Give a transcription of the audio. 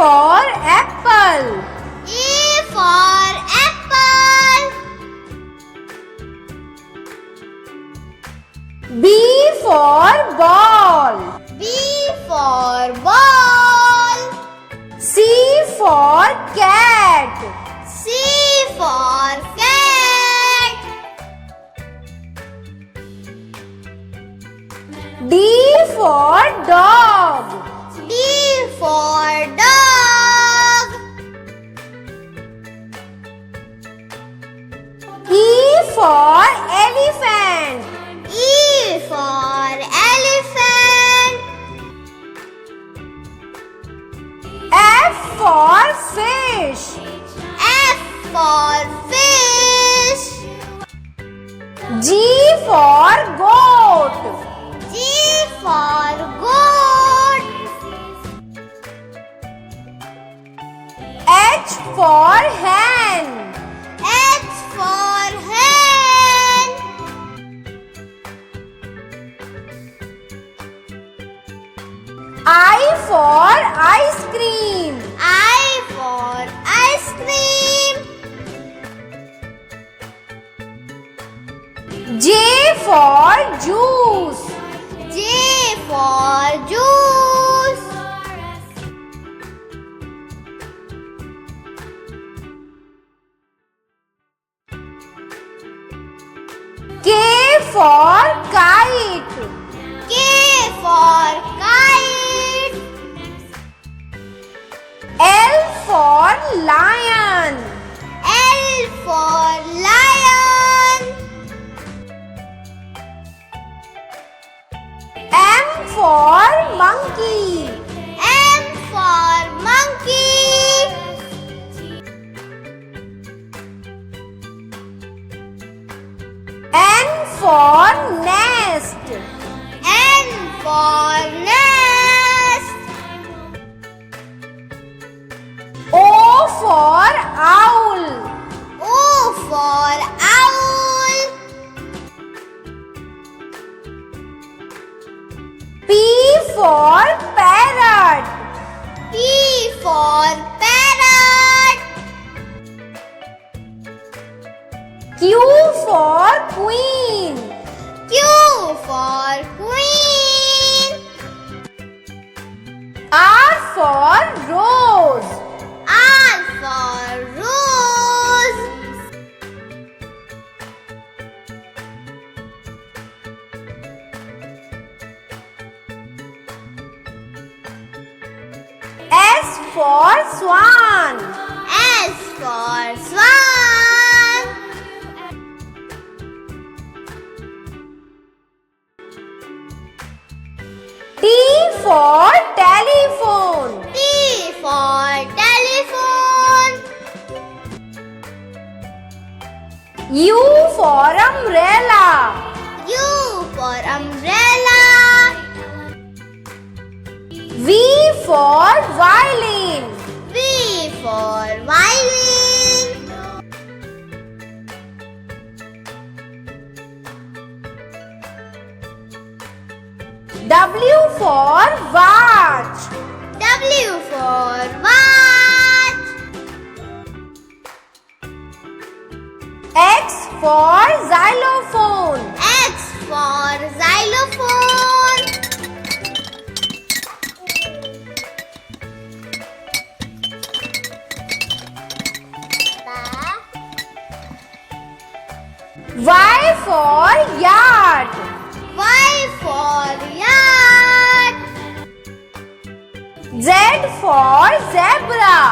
for apple. A for apple. B for ball. B for ball. C for cat. C for cat. D for dog. D for dog. E for elephant. E for elephant. F for fish. F for fish. G for goat. G for goat. H for hen. H for hen. I for ice cream. I for ice cream. J for juice. J for juice. K for kite. K for kite. L for lion. L for lion. M for monkey. M for monkey. N for nest. N for nest. O for owl. O for owl. P for parrot. P for parrot. Q for queen. Q for queen. R for rose. R for rose. S for swan. S for swan. T for telephone. T for telephone. U for umbrella. U for umbrella. V for violin. V for violin. W for watch. W for watch. X for xylophone. X for xylophone. Y for yacht. Y for yacht. Z for zebra.